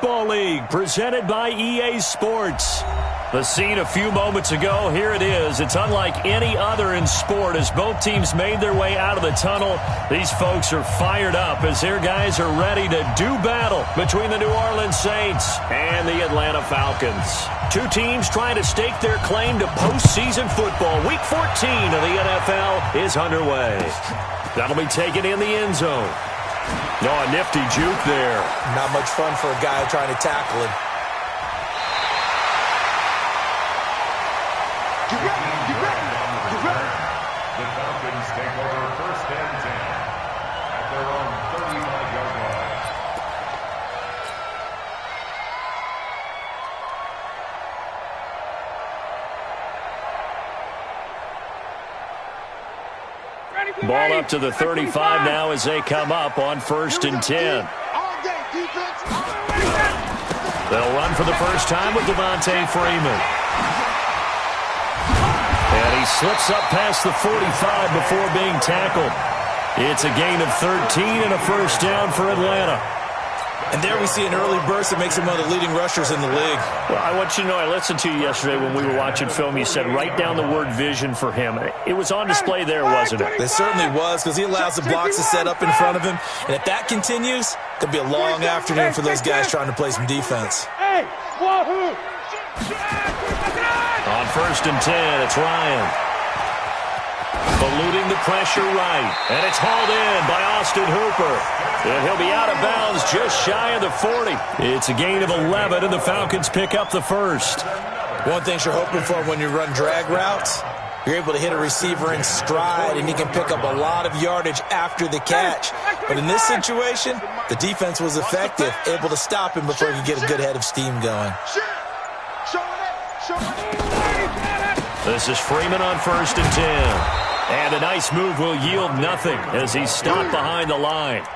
Football League, presented by EA Sports. The scene a few moments ago, here it is. It's unlike any other in sport as both teams made their way out of the tunnel. These folks are fired up as their guys are ready to do battle between the New Orleans Saints and the Atlanta Falcons. Two teams trying to stake their claim to postseason football. Week 14 of the NFL is underway. That'll be taken in the end zone. Oh, a nifty juke there. Not much fun for a guy trying to tackle him. The Falcons take over first and 10 at their own 35-yard line. Ball up to the 35 now as they come up on first and 10. They'll run for the first time with Devontae Freeman. And he slips up past the 45 before being tackled. It's a gain of 13 and a first down for Atlanta. And there we see an early burst that makes him one of the leading rushers in the league. Well, I want you to know, I listened to you yesterday when we were watching film. You said write down the word vision for him. It was on display there, wasn't it? It certainly was, because he allows the blocks to set up in front of him. And if that continues, it'll be a long afternoon for those guys trying to play some defense. On first and 10, it's Ryan. Eluding the pressure right. And it's hauled in by Austin Hooper. And he'll be out of bounds just shy of the 40. It's a gain of 11, and the Falcons pick up the first. One thing you're hoping for when you run drag routes, you're able to hit a receiver in stride, and he can pick up a lot of yardage after the catch. But in this situation, the defense was effective, able to stop him before he could get a good head of steam going. This is Freeman on first and 10. And a nice move will yield nothing as he's stopped behind the line.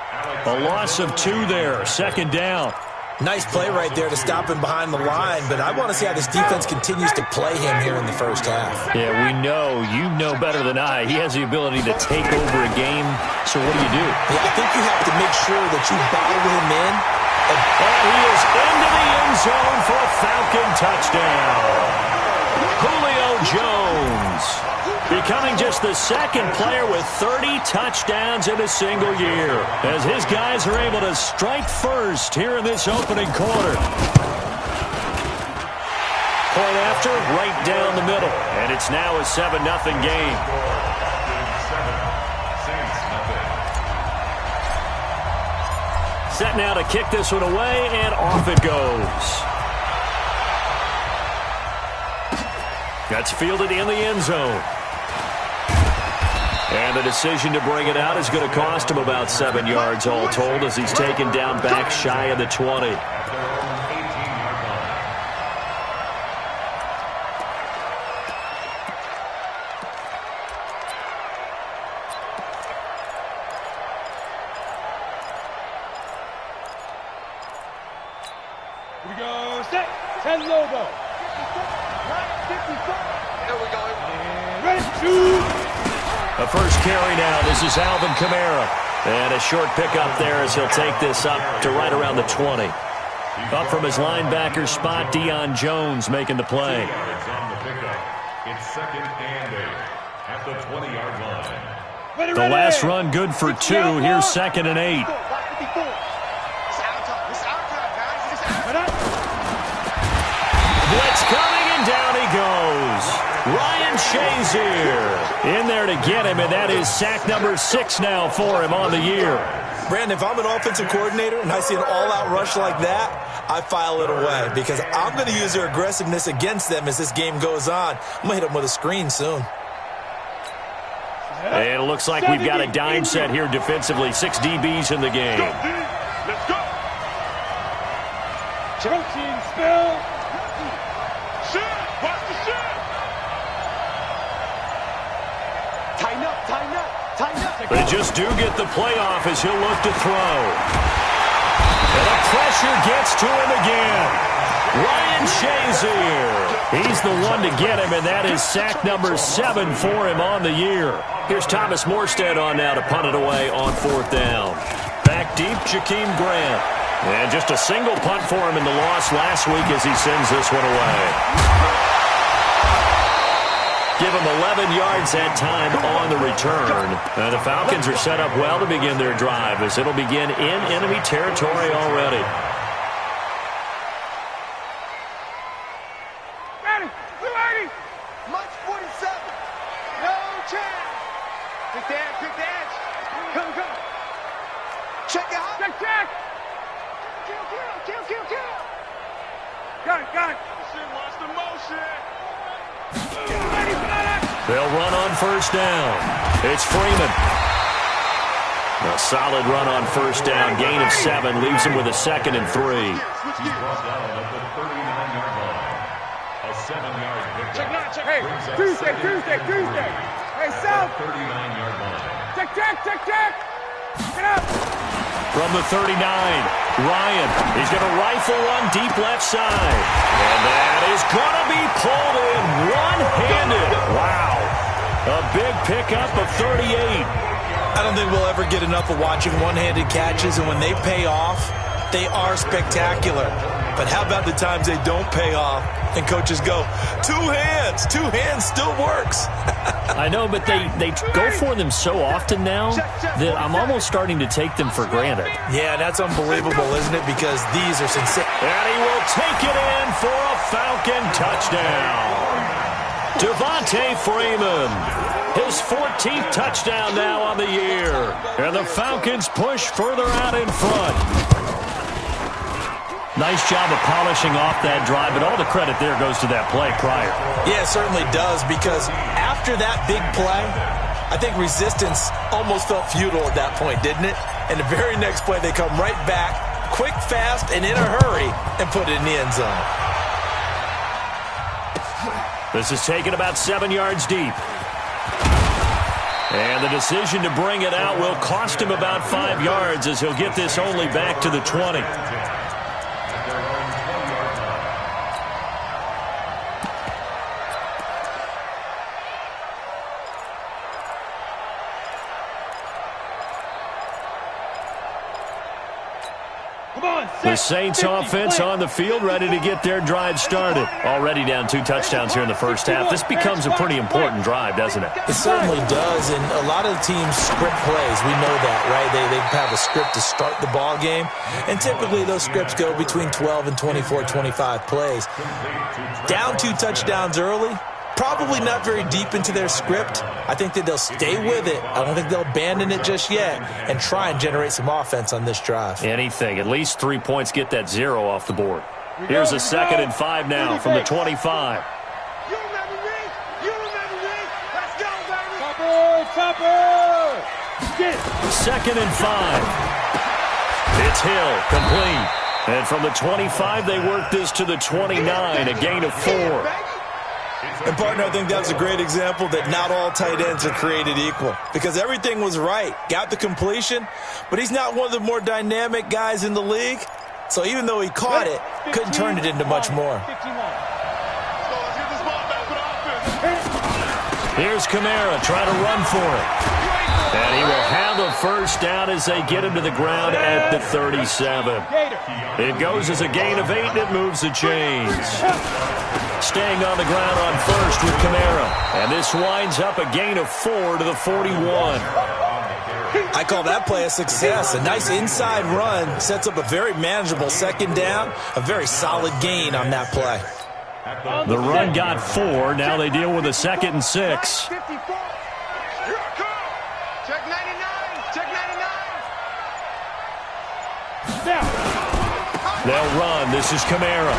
A loss of 2 there, second down. Nice play right there to stop him behind the line, but I want to see how this defense continues to play him here in the first half. Yeah, we know. You know better than I. He has the ability to take over a game, so what do you do? Yeah, I think you have to make sure that you bottle him in. And he is into the end zone for a Falcon touchdown. Julio Jones, becoming just the second player with 30 touchdowns in a single year, as his guys are able to strike first here in this opening quarter. Point after, right down the middle, and it's now a 7-0 game. Set now to kick this one away, and off it goes. That's fielded in the end zone. And the decision to bring it out is going to cost him about 7 yards all told as he's taken down back shy of the 20. Here we go, set, 10 logo. There we go. Ready, shoot. A first carry now. This is Alvin Kamara. And a short pickup there as he'll take this up to right around the 20. Up from his linebacker spot, Deion Jones making the play. It's second and 8 at the 20-yard line. The last run good for 2. Here's second and 8. Blitz coming, and down he goes. Ryan Shazier in there to get him, and that is sack number 6 now for him on the year. Brandon, if I'm an offensive coordinator and I see an all-out rush like that, I file it away because I'm going to use their aggressiveness against them as this game goes on. I'm going to hit them with a screen soon. And it looks like we've got a dime set here defensively. 6 DBs in the game. Let's go. Protein spill. Shit, watch the shit. Tighten up, tighten up, tighten up. They just do get the playoff as he'll look to throw. And the pressure gets to him again. Ryan Shazier. He's the one to get him, and that is sack number 7 for him on the year. Here's Thomas Morstead on now to punt it away on 4th down. Back deep, Jakeem Grant. And just a single punt for him in the loss last week as he sends this one away. Give him 11 yards that time on the return. The Falcons are set up well to begin their drive as it'll begin in enemy territory already. Ready, we're ready. Lunch 47. No chance. Good dance. Come. Check it out. Check. Kill. Got it. Watch the motion. They'll run on first down. It's Freeman. A solid run on first down. Gain of 7 leaves him with a 2nd and 3. He's brought down at the 39-yard line. A 7-yard pickup. Check. Hey, Tuesday. Hey, South. 39-yard line. Check. Get up. From the 39, Ryan is going to rifle one deep left side. And that is going to be pulled in one-handed. Wow. A big pickup of 38. I don't think we'll ever get enough of watching one-handed catches, and when they pay off, they are spectacular. But how about the times they don't pay off and coaches go, two hands still works. I know, but they go for them so often now that I'm almost starting to take them for granted. Yeah, that's unbelievable, isn't it? Because these are sincere. And he will take it in for a Falcon touchdown. Devontae Freeman, his 14th touchdown now on the year. And the Falcons push further out in front. Nice job of polishing off that drive, but all the credit there goes to that play prior. Yeah, it certainly does, because after that big play, I think resistance almost felt futile at that point, didn't it? And the very next play, they come right back, quick, fast, and in a hurry, and put it in the end zone. This is taken about 7 yards deep. And the decision to bring it out will cost him about 5 yards as he'll get this only back to the 20. The Saints offense on the field, ready to get their drive started. Already down 2 touchdowns here in the first half. This becomes a pretty important drive, doesn't it? It certainly does, and a lot of teams script plays. We know that, right? They have a script to start the ball game, and typically those scripts go between 12 and 24, 25 plays. Down 2 touchdowns early, probably not very deep into their script. I think that they'll stay with it. I don't think they'll abandon it just yet and try and generate some offense on this drive. Anything. At least 3 points get that 0 off the board. Here's a 2nd and 5 now from the 25. You remember me? Let's go, baby. Chopper. Get it. 2nd and 5. It's Hill, complete. And from the 25, they work this to the 29, a gain of 4. And, partner, I think that's a great example that not all tight ends are created equal, because everything was right. Got the completion, but he's not one of the more dynamic guys in the league. So even though he caught it, couldn't turn it into much more. Here's Kamara trying to run for it. And he will have a first down as they get him to the ground at the 37. It goes as a gain of 8, and it moves the chains. Staying on the ground on first with Kamara. And this winds up a gain of 4 to the 41. I call that play a success. A nice inside run sets up a very manageable 2nd down. A very solid gain on that play. The run got 4. Now they deal with a 2nd and 6. Check 99. They'll run. This is Kamara.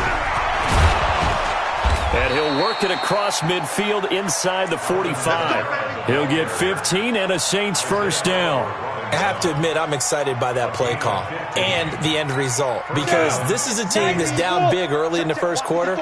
And he'll work it across midfield inside the 45. He'll get 15 and a Saints first down. I have to admit, I'm excited by that play call and the end result, because this is a team that's down big early in the first quarter,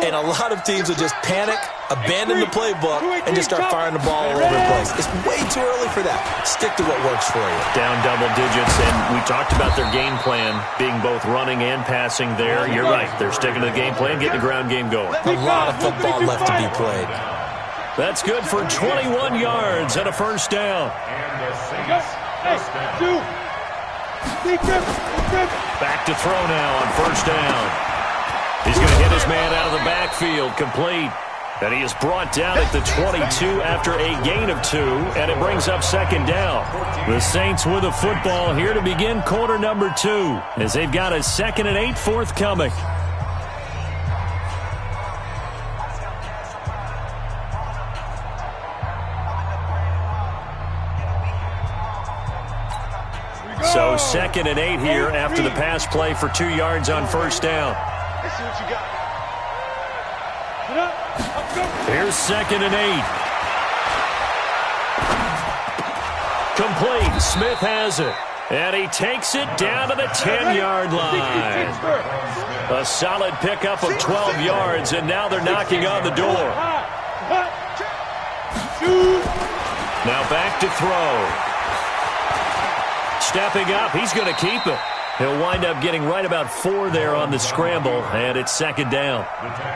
and a lot of teams will just panic, abandon the playbook, and just start firing the ball all over the place. It's way too early for that. Stick to what works for you. Down double digits, and we talked about their game plan being both running and passing there. You're right. They're sticking to the game plan, getting the ground game going. A lot of football left to be played. That's good for 21 yards and a first down. Back to throw now on first down. He's going to hit his man out of the backfield, complete. And he is brought down at the 22 after a gain of 2, and it brings up second down. The Saints with the football here to begin quarter number 2, as they've got a 2nd and 8 forthcoming. So 2nd and 8 here after the pass play for 2 yards on first down. Let's see what you got. Here's 2nd and 8. Complete. Smith has it. And he takes it down to the 10-yard line. A solid pickup of 12 yards, and now they're knocking on the door. Now back to throw. Stepping up, he's going to keep it. He'll wind up getting right about 4 there on the scramble, and it's second down.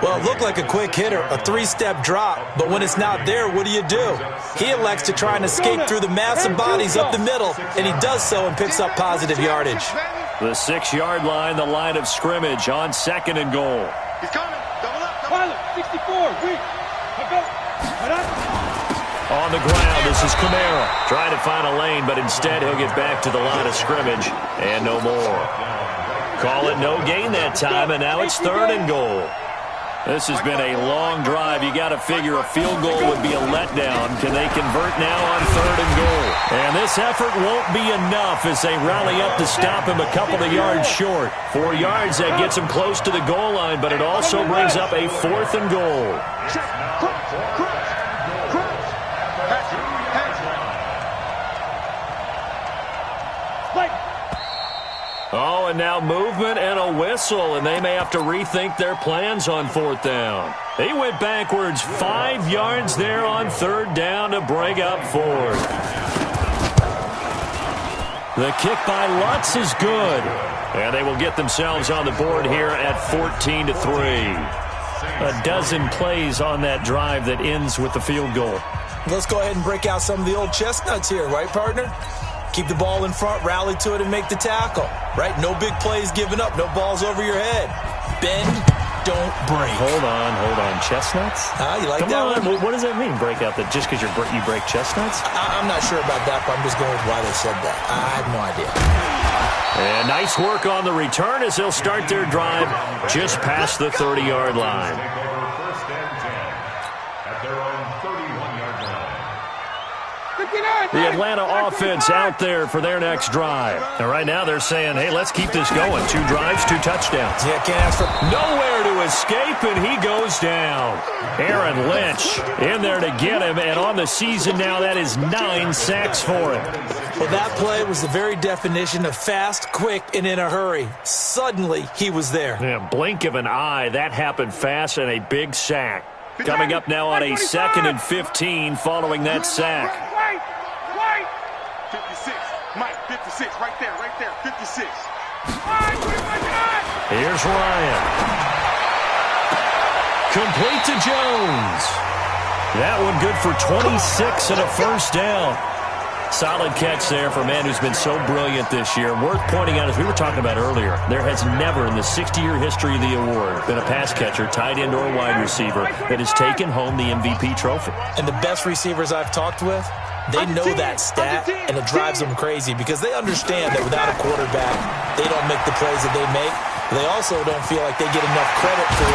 Well, it looked like a quick hitter, a 3-step drop, but when it's not there, what do? He elects to try and escape through the massive bodies up the middle, and he does so and picks up positive yardage. The 6-yard line, the line of scrimmage on 2nd and goal. He's coming. Double up. Pilot, 64. Weak. On the ground, this is Kamara. Trying to find a lane, but instead he'll get back to the line of scrimmage. And no more. Call it no gain that time, and now it's 3rd and goal. This has been a long drive. You got to figure a field goal would be a letdown. Can they convert now on 3rd and goal? And this effort won't be enough as they rally up to stop him a couple of yards short. 4 yards, that gets him close to the goal line, but it also brings up a 4th and goal. Oh, and now movement and a whistle, and they may have to rethink their plans on 4th down. He went backwards 5 yards there on 3rd down to bring up 4th. The kick by Lutz is good, and they will get themselves on the board here at 14-3. A dozen plays on that drive that ends with the field goal. Let's go ahead and break out some of the old chestnuts here, right, partner? Keep the ball in front, rally to it, and make the tackle. Right? No big plays given up. No balls over your head. Bend, don't break. Hold on. Chestnuts? You like Come that on. one? What does that mean, break out? That just because you break chestnuts? I'm not sure about that, but I'm just going with why they said that. I have no idea. And nice work on the return as they'll start their drive just past the 30-yard line. The Atlanta offense out there for their next drive. And right now they're saying, hey, let's keep this going. 2 drives, 2 touchdowns. Yeah, can't ask for nowhere to escape, and he goes down. Aaron Lynch in there to get him, and on the season now, that is 9 sacks for him. Well, that play was the very definition of fast, quick, and in a hurry. Suddenly, he was there. Yeah, blink of an eye. That happened fast, and a big sack. Coming up now on a 2nd and 15 following that sack. 56. Mike, 56. Right there. 56. Here's Ryan. Complete to Jones. That one good for 26 and a first down. Solid catch there for a man who's been so brilliant this year. Worth pointing out, as we were talking about earlier, there has never in the 60-year history of the award been a pass catcher, tight end, or wide receiver that has taken home the MVP trophy. And the best receivers I've talked with, they know that stat, and it drives them crazy because they understand that without a quarterback, they don't make the plays that they make. They also don't feel like they get enough credit for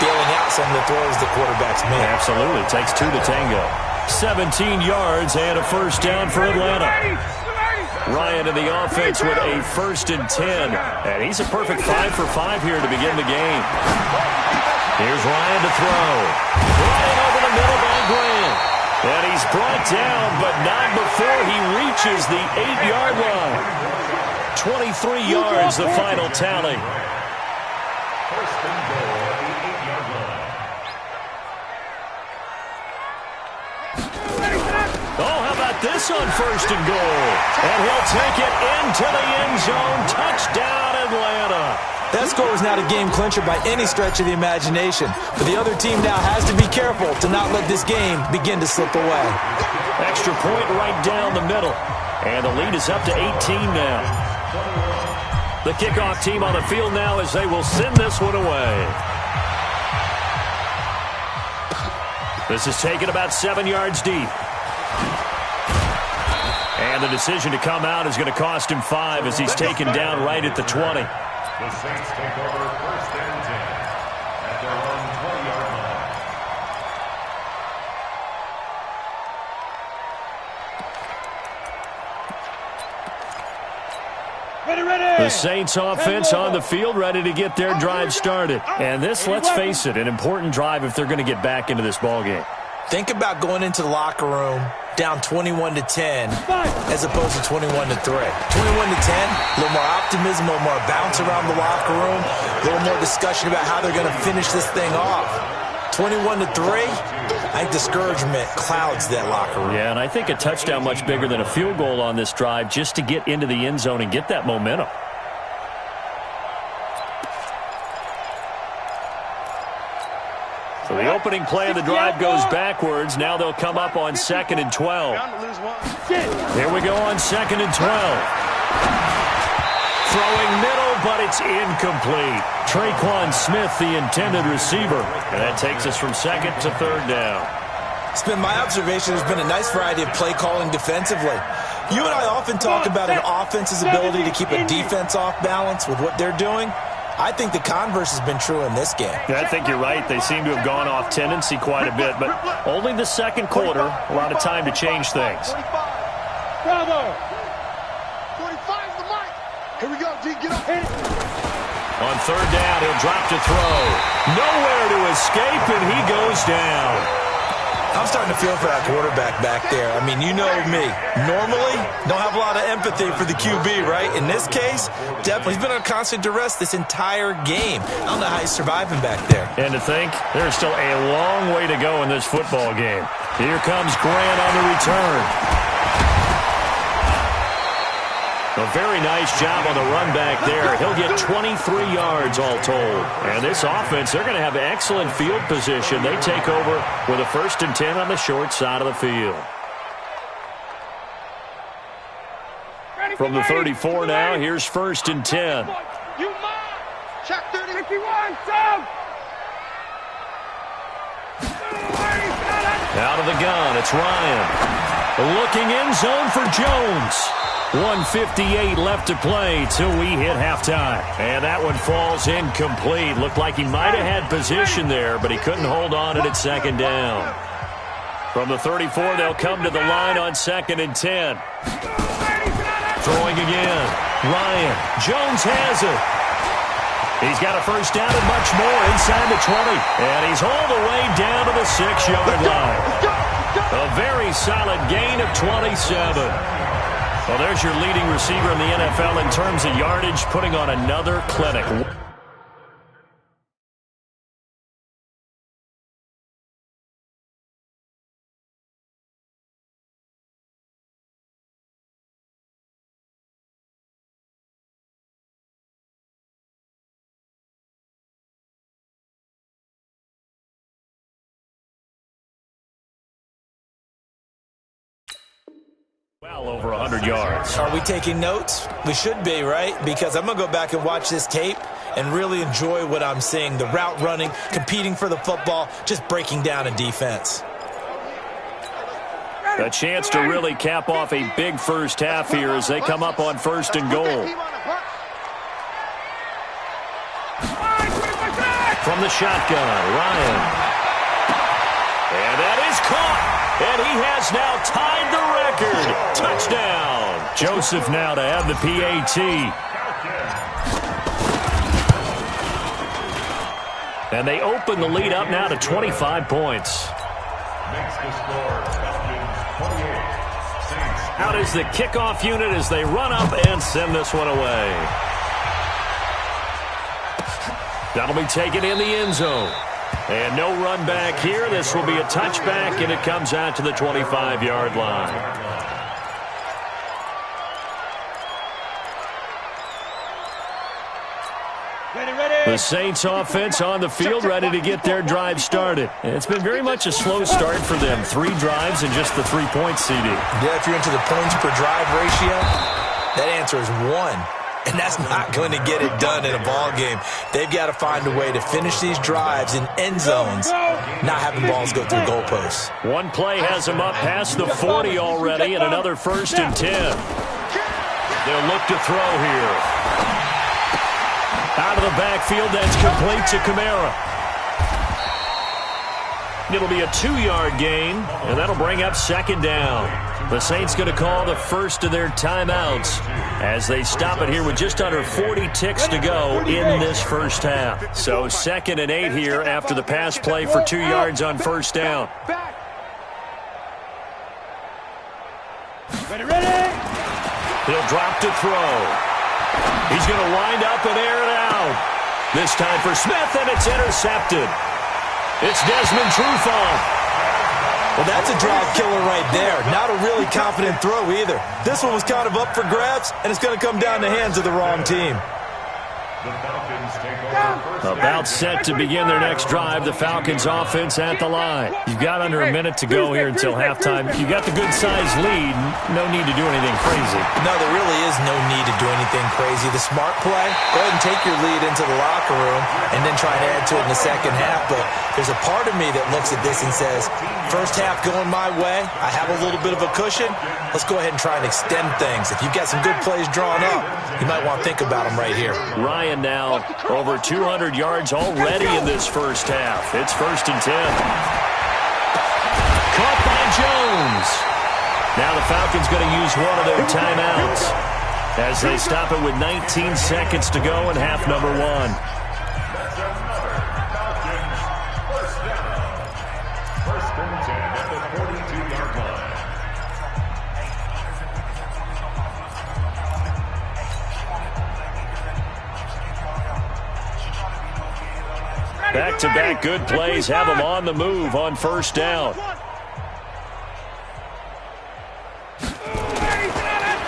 bailing out some of the throws that quarterbacks make. Absolutely. It takes 2 to tango. 17 yards and a first down for Atlanta. Ryan in the offense with a 1st and 10. And he's a perfect 5 for 5 here to begin the game. Here's Ryan to throw. Ryan over the middle by Grant. And he's brought down, but not before he reaches the 8-yard line. 23 yards, the final tally. First and goal at the 8-yard line. Oh, how about this on 1st and goal? And he'll take it into the end zone. Touchdown, Atlanta. That score was not a game clincher by any stretch of the imagination, but the other team now has to be careful to not let this game begin to slip away. Extra point right down the middle, and the lead is up to 18 now. The kickoff team on the field now as they will send this one away. This is taken about 7 yards deep. And the decision to come out is going to cost him 5 as he's taken down right at the 20. The Saints take over first and 10 at their own 20-yard line. The Saints offense on the field ready to get their drive started. And this, let's face it, an important drive if they're going to get back into this ballgame. Think about going into the locker room down 21-10 as opposed to 21-3. 21-10, a little more optimism, a little more bounce around the locker room, a little more discussion about how they're going to finish this thing off. 21-3, I think discouragement clouds that locker room. Yeah, and I think a touchdown much bigger than a field goal on this drive just to get into the end zone and get that momentum. So the opening play of the drive goes backwards. Now they'll come up on 2nd and 12. Here we go on 2nd and 12. Throwing middle, but it's incomplete. Traquan Smith, the intended receiver. And that takes us from 2nd to 3rd down. It's been my observation there's been a nice variety of play calling defensively. You and I often talk about an offense's ability to keep a defense off balance with what they're doing. I think the converse has been true in this game. Yeah, I think you're right. They seem to have gone off tendency quite a bit, but only the second quarter, a lot of time to change things. Bravo. 45's the mic. Here we go, G. Get up. Hit it. On 3rd down, he'll drop to throw. Nowhere to escape, and he goes down. I'm starting to feel for that quarterback back there. I mean, you know me. Normally, don't have a lot of empathy for the QB, right? In this case, definitely. He's been on constant duress this entire game. I don't know how he's surviving back there. And to think, there's still a long way to go in this football game. Here comes Grant on the return. A very nice job on the run back there. He'll get 23 yards all told. And this offense, they're going to have excellent field position. They take over with a 1st and 10 on the short side of the field. From the 34 now, here's 1st and 10. Check 30. 51, Sam. Out of the gun, it's Ryan. Looking in zone for Jones. 1:58 left to play till we hit halftime. And that one falls incomplete. Looked like he might have had position there, but he couldn't hold on it at 2nd down. From the 34, they'll come to the line on 2nd and 10. Throwing again. Ryan. Jones has it. He's got a 1st down and much more inside the 20. And he's all the way down to the 6-yard line. A very solid gain of 27. Well, there's your leading receiver in the NFL in terms of yardage, putting on another clinic. Well over 100 yards. Are we taking notes? We should be, right? Because I'm going to go back and watch this tape and really enjoy what I'm seeing. The route running, competing for the football, just breaking down a defense. A chance to really cap off a big first half here as they come up on 1st and goal. From the shotgun, Ryan. And that is caught. And he has now tied the record. Touchdown. Joseph now to add the PAT. And they open the lead up now to 25 points. Makes the score. Out is the kickoff unit as they run up and send this one away. That'll be taken in the end zone. And no run back here. This will be a touchback, and it comes out to the 25-yard line. The Saints offense on the field ready to get their drive started. And it's been very much a slow start for them. 3 drives and just the 3-point CD. Yeah, if you're into the points per drive ratio, that answer is 1. and that's not going to get it done in a ball game. They've got to find a way to finish these drives in end zones, not having balls go through goalposts. One play has them up past the 40 already, and another 1st and 10. They'll look to throw here. Out of the backfield, that's complete to Kamara. It'll be a 2-yard gain, and that'll bring up 2nd down. The Saints going to call the first of their timeouts as they stop it here with just under 40 ticks to go in this first half. So 2nd and 8 here after the pass play for 2 yards on 1st down. Ready. He'll drop to throw. He's going to wind up and air it out. This time for Smith, and it's intercepted. It's Desmond Trufant. Well, that's a drive killer right there. Not a really confident throw either. This one was kind of up for grabs, and it's going to come down the hands of the wrong team. The Falcons take over. About set to begin their next drive. The Falcons offense at the line. You've got under a minute to go here until halftime. You got the good-sized lead. No need to do anything crazy. No, there really is no need to do anything crazy. The smart play, go ahead and take your lead into the locker room and then try and add to it in the second half. But there's a part of me that looks at this and says, first half going my way, I have a little bit of a cushion. Let's go ahead and try and extend things. If you've got some good plays drawn up, you might want to think about them right here. Ryan now over 200 yards already in this first half. It's 1st and 10. Caught by Jones. Now the Falcons going to use one of their timeouts as they stop it with 19 seconds to go in half number 1. First and 10 at the 42-yard line. Back-to-back good plays have them on the move on 1st down.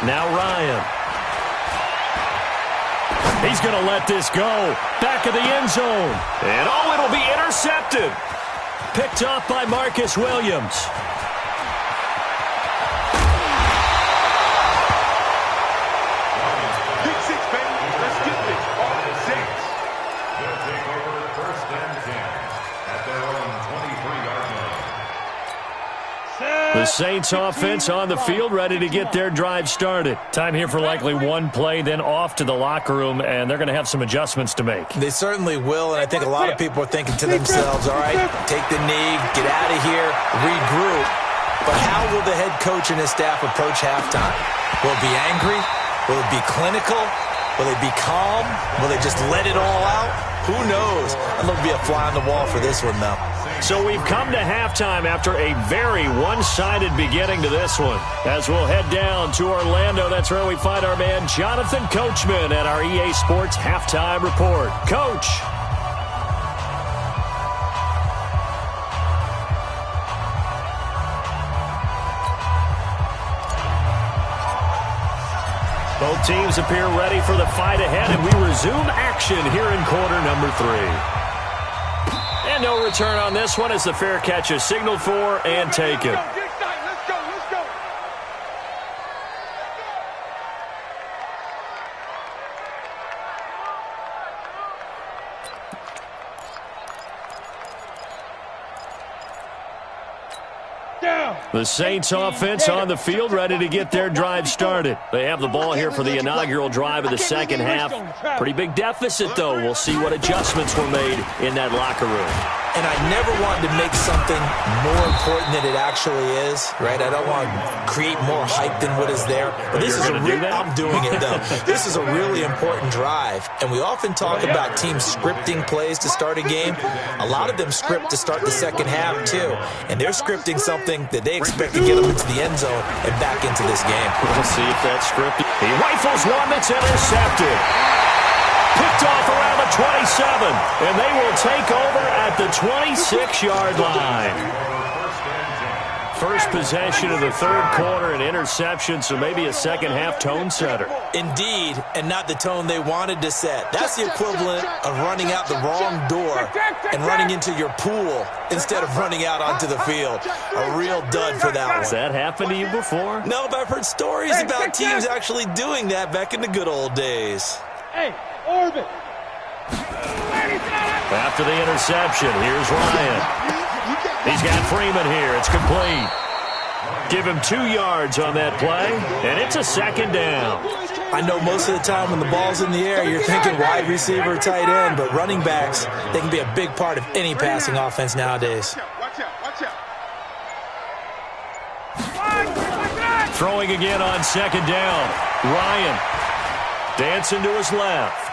Now Ryan. He's going to let this go. Back of the end zone. And oh, it'll be intercepted. Picked off by Marcus Williams. Pick 6, baby. Let's get this. All the Saints. They'll take over 1st and 10 at their own 23-yard line. The Saints offense on the field, ready to get their drive started. Time here for likely one play, then off to the locker room, and they're going to have some adjustments to make. They certainly will, and I think a lot of people are thinking to themselves, all right, take the knee, get out of here, regroup. But how will the head coach and his staff approach halftime? Will it be angry? Will it be clinical? Will they be calm? Will they just let it all out? Who knows? I'd love to be a fly on the wall for this one, though. So we've come to halftime after a very one-sided beginning to this one. As we'll head down to Orlando, that's where we find our man Jonathan Coachman at our EA Sports Halftime Report. Coach. Both teams appear ready for the fight ahead, and we resume action here in quarter number 3. And no return on this one as the fair catch is signaled for and taken. Let's go. The Saints offense on the field, ready to get their drive started. They have the ball here for the inaugural drive of the second half. Pretty big deficit, though. We'll see what adjustments were made in that locker room. And I never wanted to make something more important than it actually is, right? I don't want to create more hype than what is there. But this is I'm doing it, though. This is a really important drive. And we often talk about teams scripting plays to start a game. A lot of them script to start the second half, too. And they're scripting something that they expect to get them into the end zone and back into this game. We'll see if that's scripted. He rifles one that's intercepted. Picked off around the 27, and they will take over at the 26-yard line. first possession of the third quarter, an interception, so maybe a second-half tone setter. Indeed, and not the tone they wanted to set. That's the equivalent of running out the wrong door and running into your pool instead of running out onto the field. A real dud for that one. Has that happened to you before? No, but I've heard stories about teams actually doing that back in the good old days. Hey, Orbit. After the interception, here's Ryan. He's got Freeman here. It's complete. Give him 2 yards on that play, and it's a second down. I know most of the time when the ball's in the air, you're thinking wide receiver, tight end, but running backs, they can be a big part of any passing offense nowadays. Throwing again on second down. Ryan dancing to his left.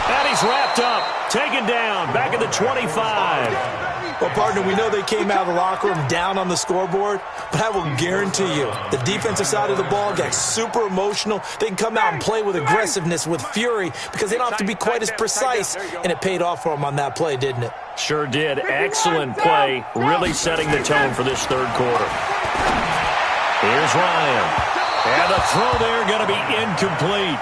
And he's wrapped up, taken down, back at the 25. Well, partner, we know they came out of the locker room down on the scoreboard, but I will guarantee you the defensive side of the ball got super emotional. They can come out and play with aggressiveness, with fury, because they don't have to be quite as precise, and it paid off for them on that play, didn't it? Sure did. Excellent play, really setting the tone for this third quarter. Here's Ryan. And the throw there going to be incomplete.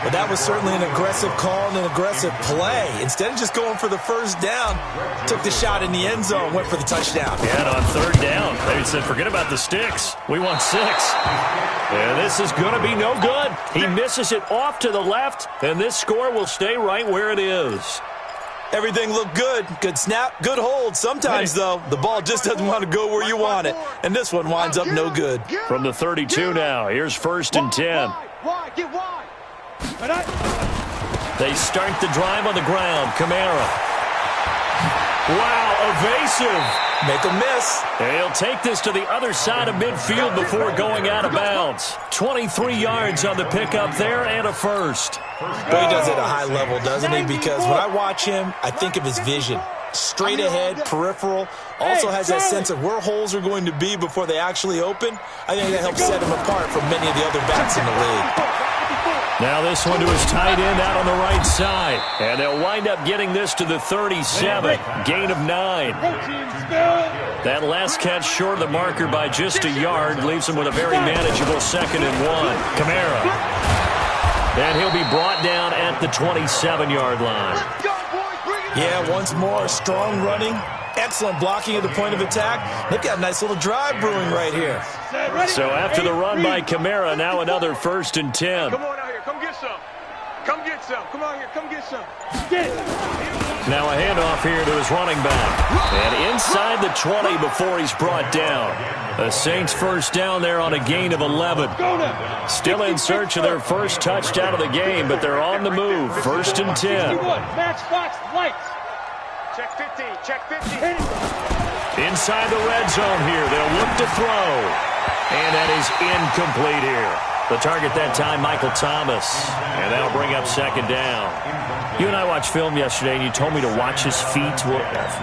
But that was certainly an aggressive call and an aggressive play. Instead of just going for the first down, took the shot in the end zone, went for the touchdown. And on third down, they said, forget about the sticks. We want 6. And this is going to be no good. He misses it off to the left, and this score will stay right where it is. Everything looked good. Good snap, good hold. Sometimes, though, the ball just doesn't want to go where you want it. And this one winds up no good. From the 32 now, here's 1st and 10. Get wide. They start the drive on the ground. Kamara. Wow, evasive. Make a miss. And he'll take this to the other side of midfield before going out of bounds. 23 yards on the pickup there and a first. Boy, he does it at a high level, doesn't he? Because when I watch him, I think of his vision. Straight ahead, peripheral. Also has that sense of where holes are going to be before they actually open. I think that helps set him apart from many of the other backs in the league. Now this one to his tight end out on the right side. And they'll wind up getting this to the 37. Gain of 9. That last catch short of the marker by just a yard leaves him with a very manageable 2nd and 1. Kamara. And he'll be brought down at the 27-yard line. Yeah, once more, strong running. Excellent blocking at the point of attack. They've got a nice little drive brewing right here. So after the run by Kamara, now another 1st and 10. Come on out here. Come get some. Come get some. Come on here. Come get some. Get it. Now a handoff here to his running back. And inside the 20 before he's brought down. The Saints first down there on a gain of 11. Still in search of their first touchdown of the game, but they're on the move. 1st and 10. Matchbox lights. Check 15. Check 15. Inside the red zone here. They'll look to throw. And that is incomplete here. The target that time, Michael Thomas. And that'll bring up 2nd down. You and I watched film yesterday, and you told me to watch his feet. For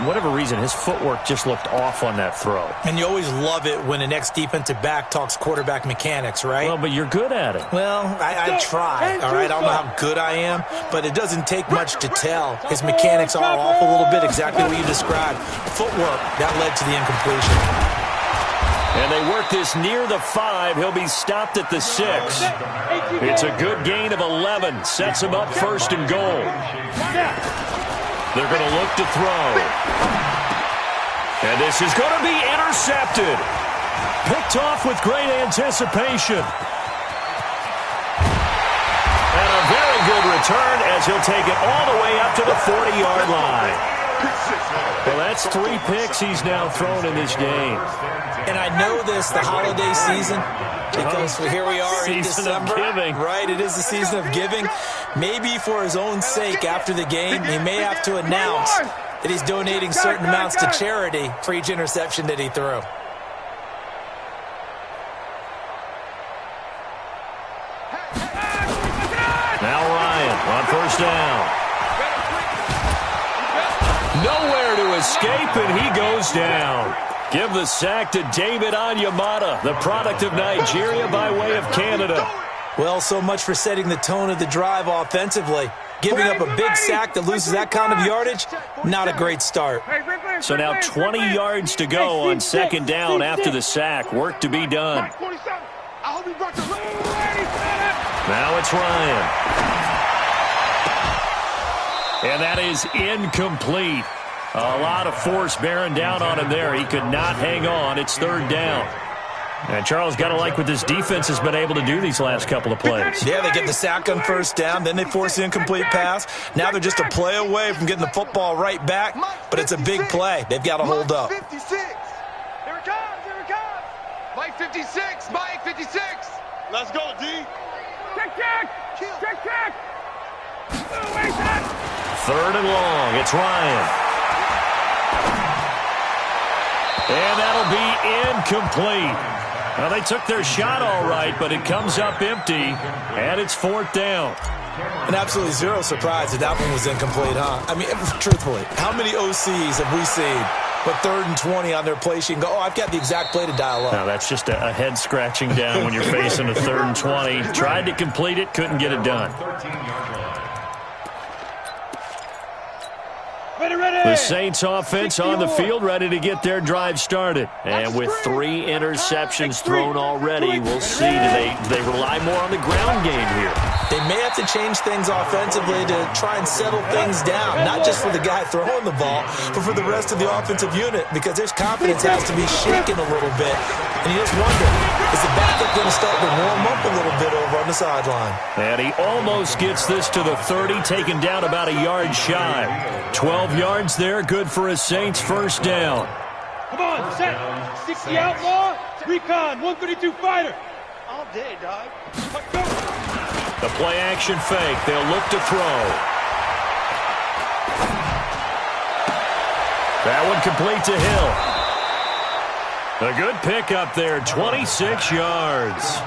whatever reason, his footwork just looked off on that throw. And you always love it when an ex-defensive back talks quarterback mechanics, right? Well, but you're good at it. Well, I try, all right? I don't know how good I am, but it doesn't take much to tell. His mechanics are off a little bit, exactly what you described. Footwork, that led to the incompletion. And they work this near the 5. He'll be stopped at the 6. It's a good gain of 11. Sets him up 1st and goal. They're going to look to throw. And this is going to be intercepted. Picked off with great anticipation. And a very good return as he'll take it all the way up to the 40-yard line. Well, that's 3 picks he's now thrown in this game. And I know this, the holiday season, because here we are in December. Right, it is the season of giving. Maybe for his own sake after the game, he may have to announce that he's donating certain amounts to charity for each interception that he threw. Now Ryan on 1st down. Nowhere to escape, and he goes down. Give the sack to David Onyemata, the product of Nigeria by way of Canada. Well, so much for setting the tone of the drive offensively. Giving up a big sack that loses that kind of yardage, not a great start. So now 20 yards to go on second down after the sack. Work to be done. Now it's Ryan. And that is incomplete. A lot of force bearing down on him there. He could not hang on. It's third down. And Charles, got to like what this defense has been able to do these last couple of plays. Yeah, they get the sack on first down, then they force the incomplete pass. Now they're just a play away from getting the football right back, but it's a big play. They've got to hold up. 56. Here it comes, here it comes. Mike 56, Mike 56. Let's go, D. Check. Third and long. It's Ryan. And that'll be incomplete. Well, they took their shot all right, but it comes up empty, and it's fourth down. And absolutely zero surprise that one was incomplete, huh? I mean, truthfully, how many OCs have we seen with 3rd and 20 on their play sheet and go, oh, I've got the exact play to dial up? No, that's just a head-scratching down when you're facing a 3rd and 20. Tried to complete it, couldn't get it done. The Saints offense on the field, ready to get their drive started. And with 3 interceptions thrown already, we'll see. Do they rely more on the ground game here? They may have to change things offensively to try and settle things down, not just for the guy throwing the ball, but for the rest of the offensive unit, because their confidence has to be shaken a little bit. And you just wonder, is the backup going to start to warm up a little bit over on the sideline? And he almost gets this to the 30, taken down about a yard shy. 12 yards there, good for a Saints first down. Come on, set. 60 outlaw, recon, 132 fighter. All day, dog. The play action fake. They'll look to throw. That one complete to Hill. A good pickup there, 26 yards.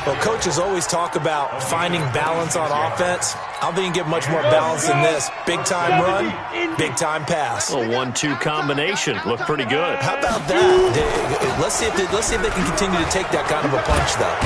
Well, coaches always talk about finding balance on offense. I don't think you can get much more balance than this. Big-time run, big-time pass. A 1-2 combination. Looked pretty good. How about that? Let's see if they can continue to take that kind of a punch, though.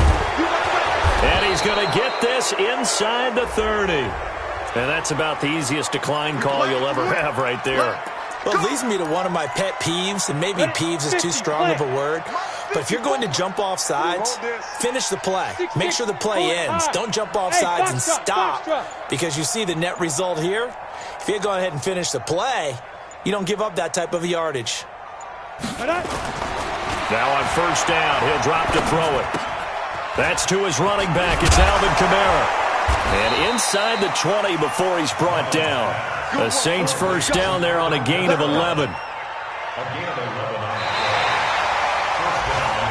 And he's going to get this inside the 30. And that's about the easiest decline call you'll ever have right there. Well, it leads me to one of my pet peeves, and maybe peeves is too strong of a word, but if you're going to jump off sides, finish the play. Make sure the play ends. Don't jump off sides and stop, because you see the net result here. If you go ahead and finish the play, you don't give up that type of yardage. Now on first down, he'll drop to throw it. That's to his running back. It's Alvin Kamara. And inside the 20 before he's brought down. The Saints first down there on a gain of 11.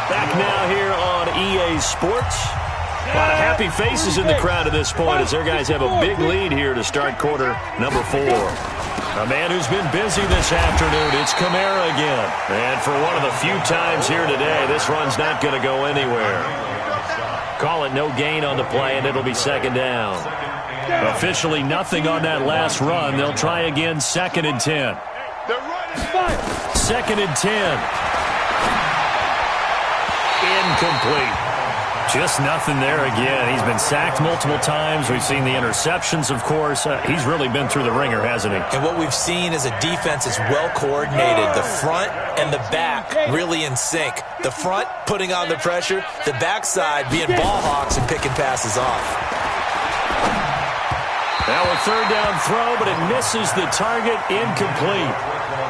Back now here on EA Sports. A lot of happy faces in the crowd at this point as their guys have a big lead here to start quarter number 4. A man who's been busy this afternoon, it's Kamara again. And for one of the few times here today, this run's not going to go anywhere. Call it no gain on the play, and it'll be second down. Officially nothing on that last run. They'll try again, 2nd and 10. 2nd and 10. Incomplete. Just nothing there again. He's been sacked multiple times. We've seen the interceptions, of course. He's really been through the ringer, hasn't he? And what we've seen is a defense is well coordinated. The front and the back really in sync. The front putting on the pressure, the backside being ball hawks and picking passes off. Now a third down throw, but it misses the target, incomplete.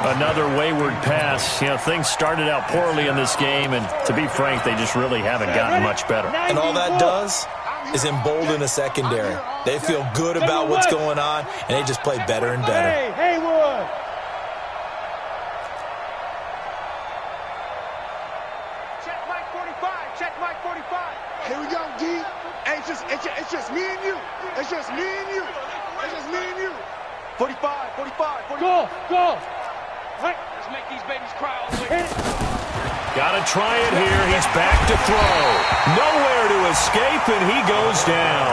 Another wayward pass. You know, things started out poorly in this game, and to be frank, they just really haven't gotten much better. And all that does is embolden a secondary. They feel good about what's going on, and they just play better and better. Hey, Haywood! Check Mike 45. Check Mike 45. Here we go, D. Hey, it's just me and you. It's just me and you. It's just me and you. 45, 45, 45. Go! Let's make these babies cry all the way. Got to try it here. He's back to throw. Nowhere to escape, and he goes down.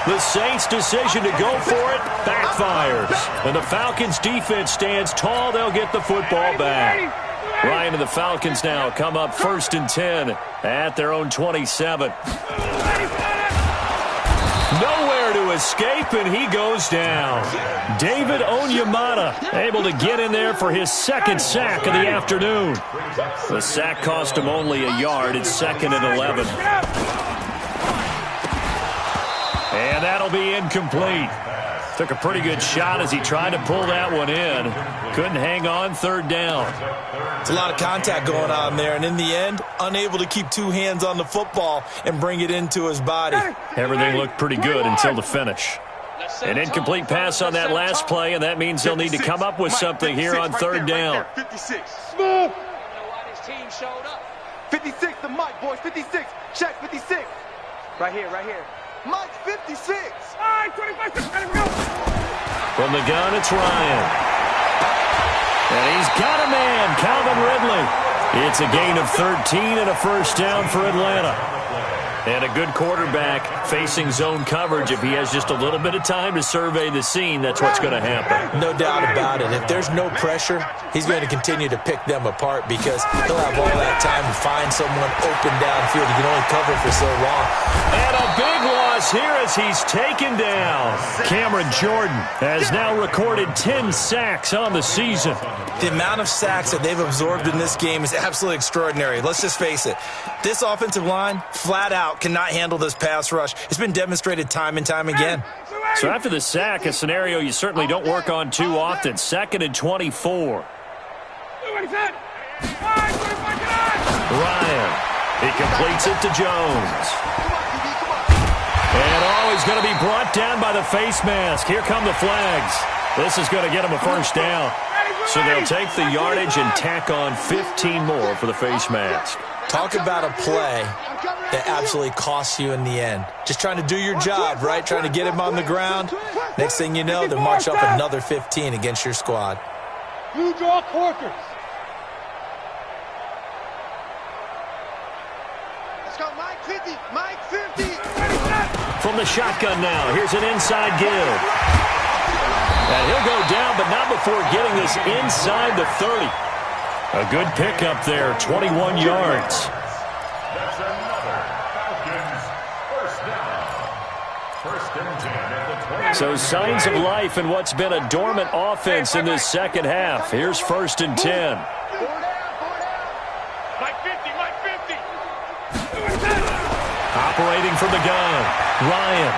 The Saints' decision to go for it backfires. And the Falcons' defense stands tall. They'll get the football back. Ryan and the Falcons now come up 1st and 10 at their own 27. Nowhere to escape, and he goes down. David Onyemata able to get in there for his second sack of the afternoon. The sack cost him only a yard. It's 2nd and 11. And that'll be incomplete. Took a pretty good shot as he tried to pull that one in. Couldn't hang on, 3rd down. It's a lot of contact going on there, and in the end, unable to keep 2 hands on the football and bring it into his body. Everything looked pretty good until the finish. An incomplete pass on that last play, and that means they'll need to come up with something here on 3rd down. 56. Smooth. His team showed up. 56 to Mike, boys. 56. Check 56. Right here, right here. Mike, 56. All right, 25. Let him go. From the gun, it's Ryan. And he's got a man, Calvin Ridley. It's a gain of 13 and a first down for Atlanta. And a good quarterback facing zone coverage. If he has just a little bit of time to survey the scene, that's what's going to happen. No doubt about it. If there's no pressure, he's going to continue to pick them apart because he'll have all that time to find someone open downfield. He can only cover for so long. And a big loss here as he's taken down. Cameron Jordan has now recorded 10 sacks on the season. The amount of sacks that they've absorbed in this game is absolutely extraordinary. Let's just face it. This offensive line, flat out, cannot handle this pass rush. It's been demonstrated time and time again. So after the sack, a scenario you certainly don't work on too often. 2nd and 24. Ryan. He completes it to Jones. And he's going to be brought down by the face mask. Here come the flags. This is going to get him a first down. So they'll take the yardage and tack on 15 more for the face mask. Talk about a play that absolutely costs you in the end. Just trying to do your job, right? Trying to get him on the ground. Next thing you know, they'll march up another 15 against your squad. Blue draw quarters. Let's go, Mike 50. Mike 50. From the shotgun now, here's an inside give. And he'll go down, but not before getting this inside the 30. A good pickup there, 21 yards. That's another Falcons first down. 1st and 10 at the 20. So signs of life in what's been a dormant offense in this second half. Here's 1st and 10. Mike 50, Mike 50. Operating from the gun, Ryan.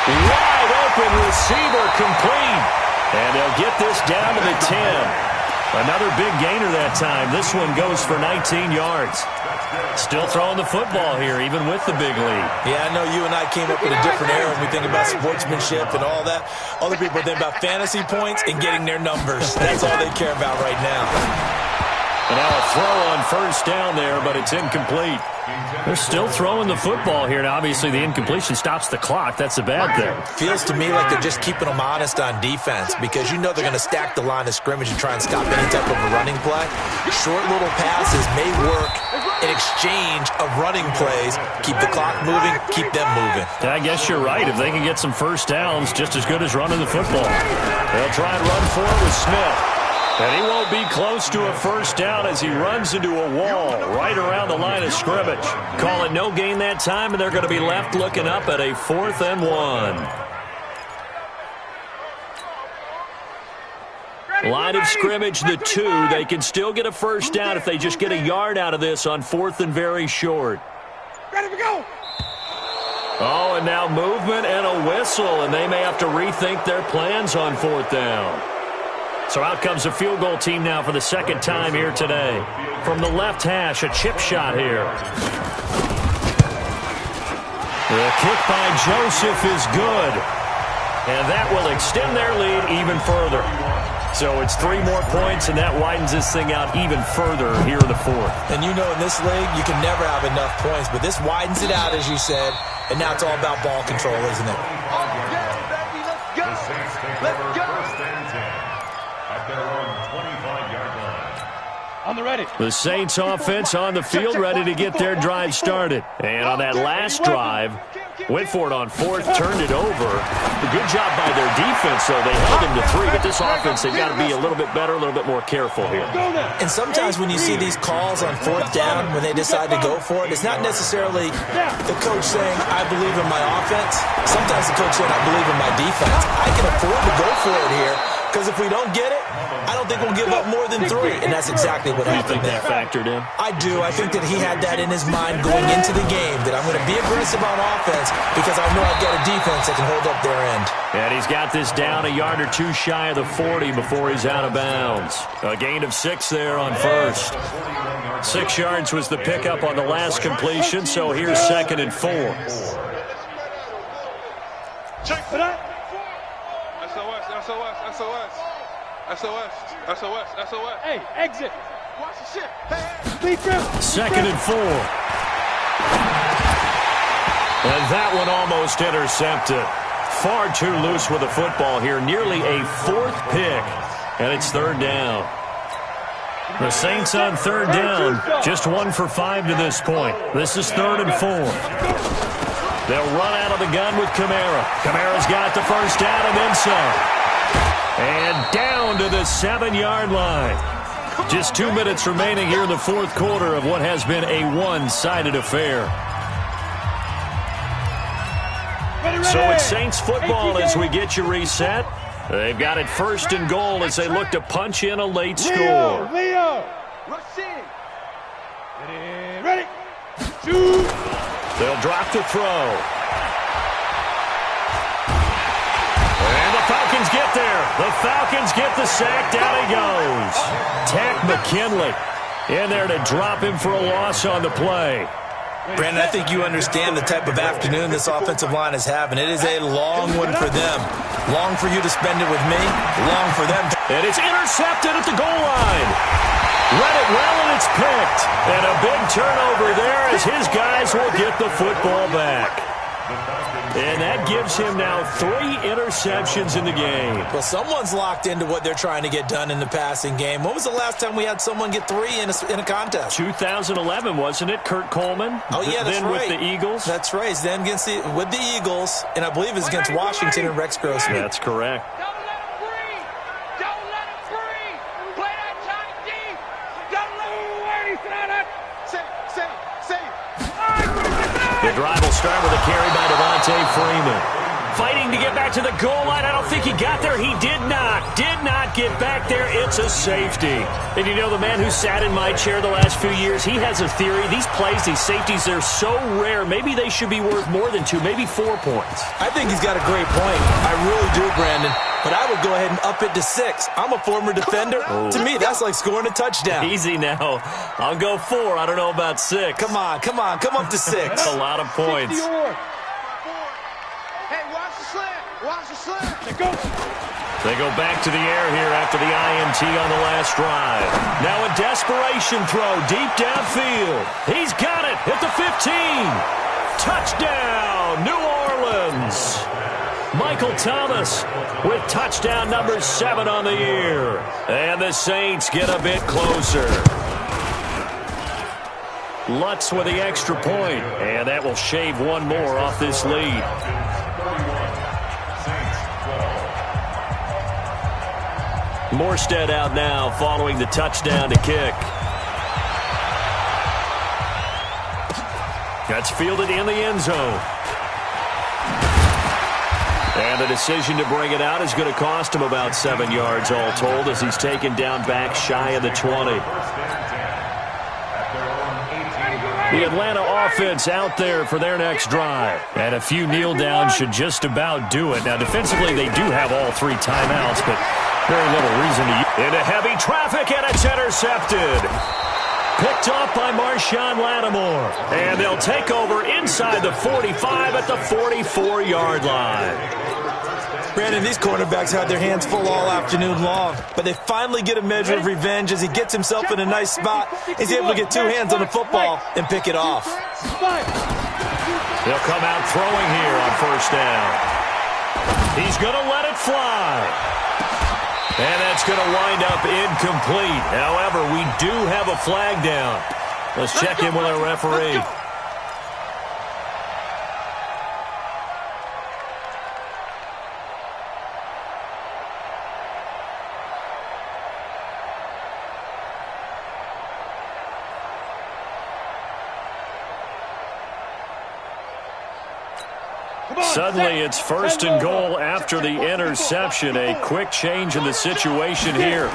Wide open receiver complete. And they'll get this down to the 10. Another big gainer that time. This one goes for 19 yards. Still throwing the football here, even with the big lead. Yeah, I know you and I came up in a different era when we think about sportsmanship and all that. Other people think about fantasy points and getting their numbers. That's all they care about right now. And now a throw on first down there, but it's incomplete. They're still throwing the football here, and obviously the incompletion stops the clock. That's a bad thing. Feels to me like they're just keeping them honest on defense because you know they're going to stack the line of scrimmage and try and stop any type of a running play. Short little passes may work in exchange of running plays. Keep the clock moving, keep them moving. I guess you're right. If they can get some first downs, just as good as running the football. They'll try and run for it with Smith. And he won't be close to a first down as he runs into a wall right around the line of scrimmage. Call it no gain that time, and they're going to be left looking up at a 4th and 1. Line of scrimmage, the 2. They can still get a first down if they just get a yard out of this on 4th and very short. Ready to go. Oh, and now movement and a whistle, and they may have to rethink their plans on 4th down. So out comes the field goal team now for the second time here today. From the left hash, a chip shot here. The kick by Joseph is good. And that will extend their lead even further. So it's 3 more points, and that widens this thing out even further here in the 4th. And you know in this league, you can never have enough points, but this widens it out, as you said, and now it's all about ball control, isn't it? The Saints take over 1st and 10 at their own 25-yard line. On the ready. The Saints offense on the field, ready to get their drive started. And on that last drive, went for it on fourth, turned it over. A good job by their defense, though. They held them to 3, but this offense, they've got to be a little bit better, a little bit more careful here. And sometimes when you see these calls on fourth down, when they decide to go for it, it's not necessarily the coach saying, I believe in my offense. Sometimes the coach saying, I believe in my defense. I can afford to go for it here, because if we don't get it, I don't think we'll give up more than 3, and that's exactly what happened there. You think that factored in? I do. I think that he had that in his mind going into the game, that I'm going to be aggressive on offense because I know I've got a defense that can hold up their end. And he's got this down a yard or 2 shy of the 40 before he's out of bounds. A gain of 6 there on first. 6 yards was the pickup on the last completion, so here's 2nd and 4. Check for that. SOS. Hey, exit. Watch the shit. Hey. Speed grip. 2nd and 4. And that one almost intercepted. Far too loose with the football here. Nearly a 4th pick. And it's 3rd down. The Saints on 3rd down. Just 1 for 5 to this point. This is 3rd and 4. They'll run out of the gun with Kamara. Kamara's got the first down and then some. And down to the 7-yard line. Just 2 minutes remaining here in the 4th quarter of what has been a one-sided affair. So it's Saints football as we get you reset. They've got it 1st and goal as they look to punch in a late score. Leo. Rush in. Ready. Shoot. They'll drop the throw. And the Falcons get there. The Falcons get the sack. Down he goes. Tack McKinley in there to drop him for a loss on the play. Brandon, I think you understand the type of afternoon this offensive line is having. It is a long one for them. Long for you to spend it with me. Long for them. And it's intercepted at the goal line. Read it well, and it's picked. And a big turnover there as his guys will get the football back. And that gives him now 3 interceptions in the game. Well, someone's locked into what they're trying to get done in the passing game. When was the last time we had someone get 3 in a contest? 2011, wasn't it? Kurt Coleman? Oh, yeah, that's then right. With the Eagles? That's right. It's then with the Eagles, and I believe it's against Washington and Rex Grossman. That's correct. Don't let him breathe. Don't let him breathe. Play that time deep. Don't let him waste on it. Save. The drive will start with a carry by Devontae Freeman. Fighting to get back to the goal line. I don't think he got there. He did not get back there. It's a safety. And you know, the man who sat in my chair the last few years, he has a theory. These plays, these safeties, they're so rare. Maybe they should be worth more than 2, maybe 4 points. I think he's got a great point. I really do, Brandon. But I would go ahead and up it to 6. I'm a former defender. Oh. To me, that's like scoring a touchdown. Easy now. I'll go 4. I don't know about 6. Come on. Come up to 6. That's a lot of points. Hey, watch the slant. Watch the slant. Let go. They go back to the air here after the INT on the last drive. Now a desperation throw deep downfield. He's got it at the 15. Touchdown, New Orleans. Michael Thomas with touchdown number 7 on the year. And the Saints get a bit closer. Lutz with the extra point, and that will shave 1 more off this lead. Morstead out now following the touchdown to kick. That's fielded in the end zone. And the decision to bring it out is going to cost him about 7 yards all told as he's taken down back shy of the 20. The Atlanta offense out there for their next drive. And a few kneel downs should just about do it. Now, defensively, they do have all 3 timeouts, but very little reason to use. Into heavy traffic, and it's intercepted. Picked off by Marshawn Lattimore. And they'll take over inside the 45 at the 44-yard line. Brandon, these cornerbacks had their hands full all afternoon long, but they finally get a measure of revenge as he gets himself in a nice spot. He's able to get 2 hands on the football and pick it off. They'll come out throwing here on first down. He's going to let it fly. And that that's going to wind up incomplete. However, we do have a flag down. Let's check in with our referee. Suddenly, it's first and goal after the interception. A quick change in the situation here.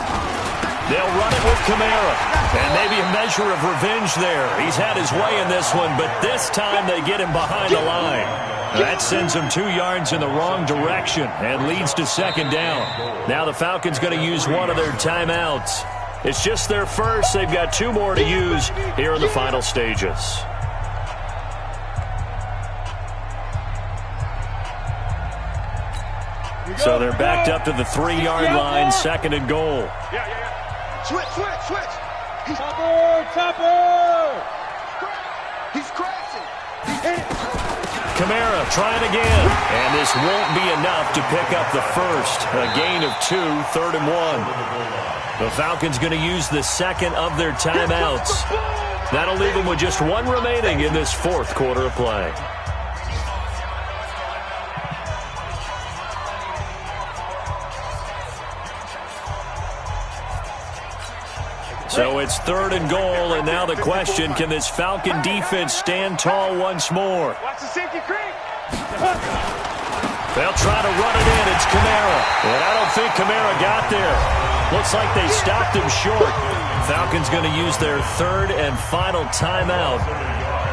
They'll run it with Kamara. And maybe a measure of revenge there. He's had his way in this one, but this time they get him behind the line. That sends him 2 yards in the wrong direction and leads to second down. Now the Falcons going to use one of their timeouts. It's just their first. They've got 2 more to use here in the final stages. So they're backed up to the 3-yard line, second and goal. Switch. Topper! He's crashing. Kamara trying again. And this won't be enough to pick up the first. A gain of 2, third and 1. The Falcons going to use the second of their timeouts. That'll leave them with just 1 remaining in this fourth quarter of play. So it's third and goal, and now the question, can this Falcon defense stand tall once more? Watch the safety creep. They'll try to run it in. It's Kamara. And I don't think Kamara got there. Looks like they stopped him short. Falcons going to use their third and final timeout.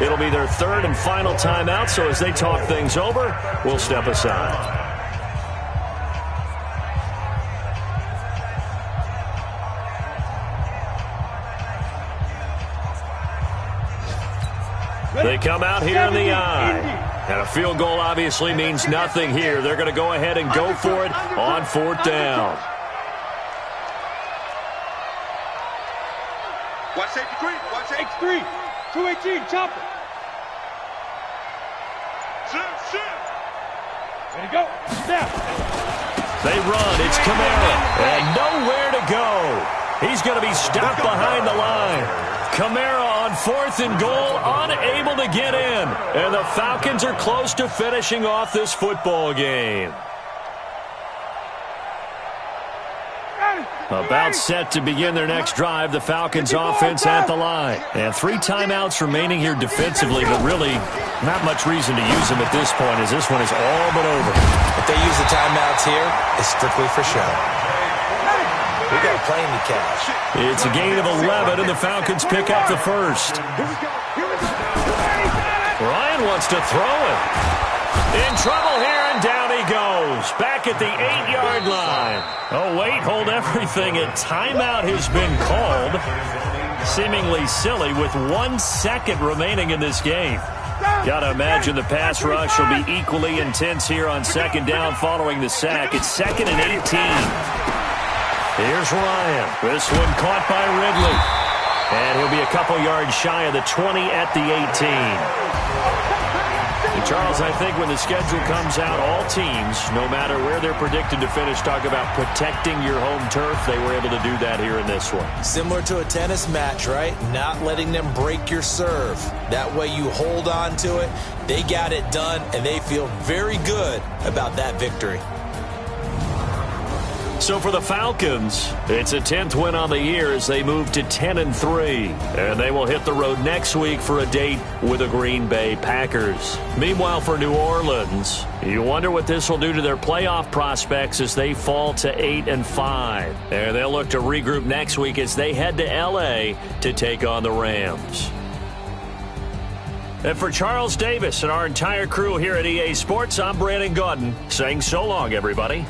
It'll be their third and final timeout, so as they talk things over, we'll step aside. They come out here in the eye. And a field goal obviously means nothing here. They're going to go ahead and go for it on fourth down. Watch safety creep. Watch safety X3, 218, chopper. Ready to go. Snap. They run. It's Kamara. And nowhere to go. He's going to be stopped behind the line. Kamara on fourth and goal, unable to get in. And the Falcons are close to finishing off this football game. About set to begin their next drive, the Falcons offense at the line. And 3 timeouts remaining here defensively, but really not much reason to use them at this point as this one is all but over. If they use the timeouts here, it's strictly for show. We got a plane to catch. It's a gain of 11, and the Falcons pick up the first. Ryan wants to throw it. In trouble here, and down he goes. Back at the 8-yard line. Oh, wait, hold everything. A timeout has been called. Seemingly silly with 1 second remaining in this game. Got to imagine the pass rush will be equally intense here on second down following the sack. It's 2nd and 18. Here's Ryan. This one caught by Ridley. And he'll be a couple yards shy of the 20 at the 18. And Charles, I think when the schedule comes out, all teams, no matter where they're predicted to finish, talk about protecting your home turf. They were able to do that here in this one. Similar to a tennis match, right? Not letting them break your serve. That way you hold on to it. They got it done, and they feel very good about that victory. So for the Falcons, it's a 10th win on the year as they move to 10-3. And they will hit the road next week for a date with the Green Bay Packers. Meanwhile, for New Orleans, you wonder what this will do to their playoff prospects as they fall to 8-5. And they'll look to regroup next week as they head to L.A. to take on the Rams. And for Charles Davis and our entire crew here at EA Sports, I'm Brandon Gaudin saying so long, everybody.